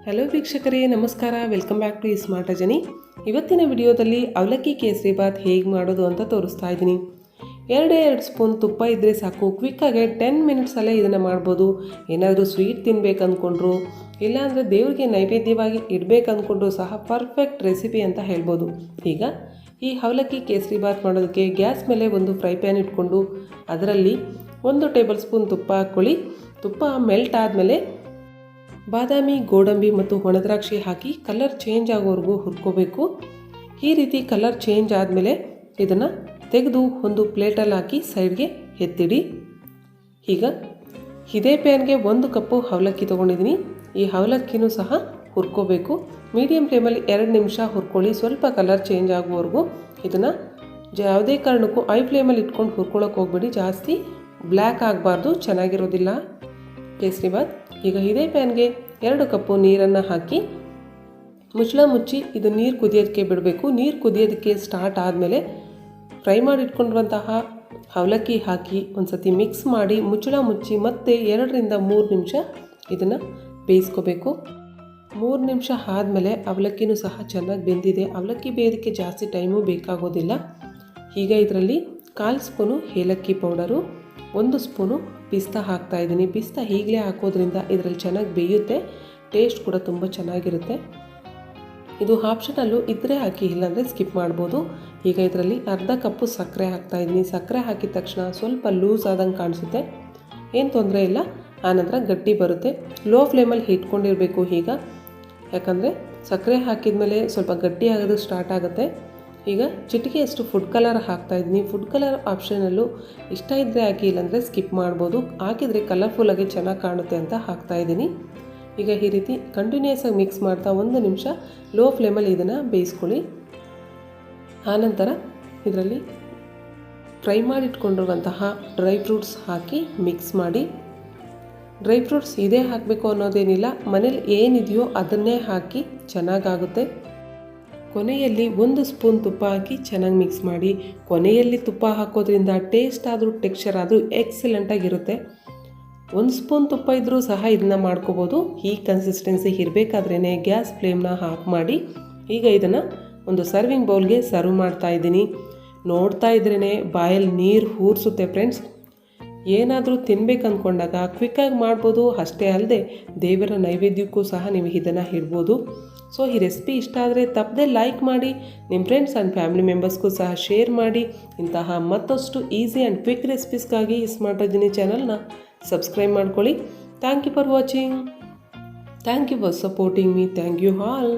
Hello ವೀಕ್ಷಕರೇ, ನಮಸ್ಕಾರ. Welcome back to ismart Rajani. ಇವತ್ತಿನ ವಿಡಿಯೋದಲ್ಲಿ ಅವಲಕ್ಕಿ ಕೇಸರಿ ಬಾತ್ ಹೇಗೆ ಮಾಡೋದು ಅಂತ ತೋರಿಸ್ತಾ ಇದ್ದೀನಿ. 2 ಸ್ಪೂನ್ ತುಪ್ಪ ಇದ್ದರೆ ಸಾಕು, ಕ್ವಿಕ್ಕಾಗಿ 10 ಮಿನಿಟ್ಸಲ್ಲೇ ಇದನ್ನು ಮಾಡ್ಬೋದು. ಏನಾದರೂ ಸ್ವೀಟ್ ತಿನ್ನಬೇಕು ಅಂದ್ಕೊಂಡ್ರು, ಇಲ್ಲಾಂದರೆ ದೇವರಿಗೆ ನೈವೇದ್ಯವಾಗಿ ಇಡಬೇಕು ಅಂದ್ಕೊಂಡ್ರು ಸಹ ಪರ್ಫೆಕ್ಟ್ ರೆಸಿಪಿ ಅಂತ ಹೇಳ್ಬೋದು. ಈಗ ಈ ಅವಲಕ್ಕಿ ಕೇಸರಿ ಬಾತ್ ಮಾಡೋದಕ್ಕೆ ಗ್ಯಾಸ್ ಮೇಲೆ ಒಂದು ಫ್ರೈ ಪ್ಯಾನ್ ಇಟ್ಕೊಂಡು ಅದರಲ್ಲಿ 1 ಟೇಬಲ್ ಸ್ಪೂನ್ ತುಪ್ಪ ಹಾಕ್ಕೊಳ್ಳಿ. ತುಪ್ಪ ಮೆಲ್ಟ್ ಆದಮೇಲೆ ಬಾದಾಮಿ, ಗೋಡಂಬಿ ಮತ್ತು ಒಣದ್ರಾಕ್ಷಿ ಹಾಕಿ ಕಲರ್ ಚೇಂಜ್ ಆಗೋವರೆಗೂ ಹುರ್ಕೋಬೇಕು. ಈ ರೀತಿ ಕಲರ್ ಚೇಂಜ್ ಆದಮೇಲೆ ಇದನ್ನು ತೆಗೆದು ಒಂದು ಪ್ಲೇಟಲ್ಲಿ ಹಾಕಿ ಸೈಡ್ಗೆ ಎತ್ತಿಡಿ. ಈಗ ಇದೇ ಪ್ಯಾನ್ಗೆ 1 ಕಪ್ಪು ಅವಲಕ್ಕಿ ತೊಗೊಂಡಿದ್ದೀನಿ. ಈ ಅವಲಕ್ಕಿನೂ ಸಹ ಹುರ್ಕೋಬೇಕು. ಮೀಡಿಯಮ್ ಫ್ಲೇಮಲ್ಲಿ 2 ನಿಮಿಷ ಹುರ್ಕೊಳ್ಳಿ. ಸ್ವಲ್ಪ ಕಲರ್ ಚೇಂಜ್ ಆಗುವವರೆಗೂ ಇದನ್ನು ಯಾವುದೇ ಕಾರಣಕ್ಕೂ ಐ ಫ್ಲೇಮಲ್ಲಿ ಇಟ್ಕೊಂಡು ಹುರ್ಕೊಳ್ಳೋಕೆ ಹೋಗ್ಬೇಡಿ. ಜಾಸ್ತಿ ಬ್ಲ್ಯಾಕ್ ಆಗಬಾರ್ದು, ಚೆನ್ನಾಗಿರೋದಿಲ್ಲ ಕೇಸರಿ ಬಾತ್. ಈಗ ಇದೇ ಪ್ಯಾನ್ಗೆ 2 ಕಪ್ಪು ನೀರನ್ನು ಹಾಕಿ ಮುಚ್ಚಳ ಮುಚ್ಚಿ ಇದು ನೀರು ಕುದಿಯೋದಕ್ಕೆ ಬಿಡಬೇಕು. ನೀರು ಕುದಿಯೋದಕ್ಕೆ ಸ್ಟಾರ್ಟ್ ಆದಮೇಲೆ ಫ್ರೈ ಮಾಡಿಟ್ಕೊಂಡಿರುವಂತಹ ಅವಲಕ್ಕಿ ಹಾಕಿ ಒಂದು ಸತಿ ಮಿಕ್ಸ್ ಮಾಡಿ ಮುಚ್ಚಳ ಮುಚ್ಚಿ ಮತ್ತೆ 2 ರಿಂದ 3 ನಿಮಿಷ ಇದನ್ನು ಬೇಯಿಸ್ಕೋಬೇಕು. 3 ನಿಮಿಷ ಆದಮೇಲೆ ಅವಲಕ್ಕಿನೂ ಸಹ ಚೆನ್ನಾಗಿ ಬೆಂದಿದೆ. ಅವಲಕ್ಕಿ ಬೇಯೋದಕ್ಕೆ ಜಾಸ್ತಿ ಟೈಮು ಬೇಕಾಗೋದಿಲ್ಲ. ಈಗ ಇದರಲ್ಲಿ 1/4 ಸ್ಪೂನು ಏಲಕ್ಕಿ ಪೌಡರು, 1 ಸ್ಪೂನು ಪಿಸ್ತಾ ಹಾಕ್ತಾಯಿದ್ದೀನಿ. ಪಿಸ್ತಾ ಈಗಲೇ ಹಾಕೋದ್ರಿಂದ ಇದರಲ್ಲಿ ಚೆನ್ನಾಗಿ ಬೇಯುತ್ತೆ, ಟೇಸ್ಟ್ ಕೂಡ ತುಂಬ ಚೆನ್ನಾಗಿರುತ್ತೆ. ಇದು ಆಪ್ಷನಲ್ಲು, ಇದ್ದರೆ ಹಾಕಿ, ಇಲ್ಲಾಂದರೆ ಸ್ಕಿಪ್ ಮಾಡ್ಬೋದು. ಈಗ ಇದರಲ್ಲಿ 1/2 ಕಪ್ಪು ಸಕ್ಕರೆ ಹಾಕ್ತಾಯಿದ್ದೀನಿ. ಸಕ್ಕರೆ ಹಾಕಿದ ತಕ್ಷಣ ಸ್ವಲ್ಪ ಲೂಸ್ ಆದಂಗೆ ಕಾಣಿಸುತ್ತೆ, ಏನು ತೊಂದರೆ ಇಲ್ಲ. ಆನಂತರ ಗಟ್ಟಿ ಬರುತ್ತೆ. ಲೋ ಫ್ಲೇಮಲ್ಲಿ ಇಟ್ಕೊಂಡಿರಬೇಕು ಈಗ, ಯಾಕಂದರೆ ಸಕ್ಕರೆ ಹಾಕಿದ ಸ್ವಲ್ಪ ಗಟ್ಟಿ ಆಗೋದು ಸ್ಟಾರ್ಟ್ ಆಗುತ್ತೆ. ಈಗ ಚಿಟಿಕೆಯಷ್ಟು ಫುಡ್ ಕಲರ್ ಹಾಕ್ತಾಯಿದ್ದೀನಿ. ಫುಡ್ ಕಲರ್ ಆಪ್ಷನಲ್ಲು, ಇಷ್ಟ ಇದ್ದರೆ ಹಾಕಿ, ಇಲ್ಲಾಂದರೆ ಸ್ಕಿಪ್ ಮಾಡ್ಬೋದು. ಹಾಕಿದರೆ ಕಲರ್ಫುಲ್ಲಾಗಿ ಚೆನ್ನಾಗಿ ಕಾಣುತ್ತೆ ಅಂತ ಹಾಕ್ತಾಯಿದ್ದೀನಿ. ಈಗ ಈ ರೀತಿ ಕಂಟಿನ್ಯೂಸ್ ಆಗಿ ಮಿಕ್ಸ್ ಮಾಡ್ತಾ 1 ನಿಮಿಷ ಲೋ ಫ್ಲೇಮಲ್ಲಿ ಇದನ್ನು ಬೇಯಿಸ್ಕೊಳ್ಳಿ. ಆನಂತರ ಇದರಲ್ಲಿ ಫ್ರೈ ಮಾಡಿಟ್ಕೊಂಡಿರುವಂತಹ ಡ್ರೈ ಫ್ರೂಟ್ಸ್ ಹಾಕಿ ಮಿಕ್ಸ್ ಮಾಡಿ. ಡ್ರೈ ಫ್ರೂಟ್ಸ್ ಇದೇ ಹಾಕಬೇಕು ಅನ್ನೋದೇನಿಲ್ಲ, ಮನೇಲಿ ಏನಿದೆಯೋ ಅದನ್ನೇ ಹಾಕಿ ಚೆನ್ನಾಗಾಗುತ್ತೆ. ಕೊನೆಯಲ್ಲಿ 1 ಸ್ಪೂನ್ ತುಪ್ಪ ಹಾಕಿ ಚೆನ್ನಾಗಿ ಮಿಕ್ಸ್ ಮಾಡಿ. ಕೊನೆಯಲ್ಲಿ ತುಪ್ಪ ಹಾಕೋದ್ರಿಂದ ಟೇಸ್ಟ್ ಆದರೂ ಟೆಕ್ಸ್ಚರ್ ಆದರೂ ಎಕ್ಸಲೆಂಟಾಗಿರುತ್ತೆ. 1 ಸ್ಪೂನ್ ತುಪ್ಪ ಇದ್ದರೂ ಸಹ ಇದನ್ನು ಮಾಡ್ಕೋಬೋದು. ಈ ಕನ್ಸಿಸ್ಟೆನ್ಸಿ ಇರಬೇಕಾದ್ರೇ ಗ್ಯಾಸ್ ಫ್ಲೇಮ್ನ ಆಫ್ ಮಾಡಿ. ಈಗ ಇದನ್ನು ಒಂದು ಸರ್ವಿಂಗ್ ಬೌಲ್ಗೆ ಸರ್ವ್ ಮಾಡ್ತಾ ಇದ್ದೀನಿ. ನೋಡ್ತಾ ಇದ್ರೇ ಬಾಯಲ್ಲಿ ನೀರು ಊರಿಸುತ್ತೆ ಫ್ರೆಂಡ್ಸ್. ಏನಾದರೂ ತಿನ್ಬೇಕು ಅಂದ್ಕೊಂಡಾಗ ಕ್ವಿಕ್ಕಾಗಿ ಮಾಡ್ಬೋದು. ಅಷ್ಟೇ ಅಲ್ಲದೆ ದೇವರ ನೈವೇದ್ಯಕ್ಕೂ ಸಹ ನೀವು ಇದನ್ನು ಇಡ್ಬೋದು. ಸೊ ಈ ರೆಸಿಪಿ ಇಷ್ಟ ಆದರೆ ತಪ್ಪದೆ ಲೈಕ್ ಮಾಡಿ, ನಿಮ್ಮ ಫ್ರೆಂಡ್ಸ್ ಆ್ಯಂಡ್ ಫ್ಯಾಮಿಲಿ ಮೆಂಬರ್ಸ್ಗೂ ಸಹ ಶೇರ್ ಮಾಡಿ. ಇಂತಹ ಮತ್ತಷ್ಟು ಈಸಿ ಆ್ಯಂಡ್ ಕ್ವಿಕ್ ರೆಸಿಪೀಸ್ಗಾಗಿ ismart ರಜನಿ ಚಾನಲ್ನ ಸಬ್ಸ್ಕ್ರೈಬ್ ಮಾಡ್ಕೊಳ್ಳಿ. Thank you for watching. Thank you for supporting me. Thank you all.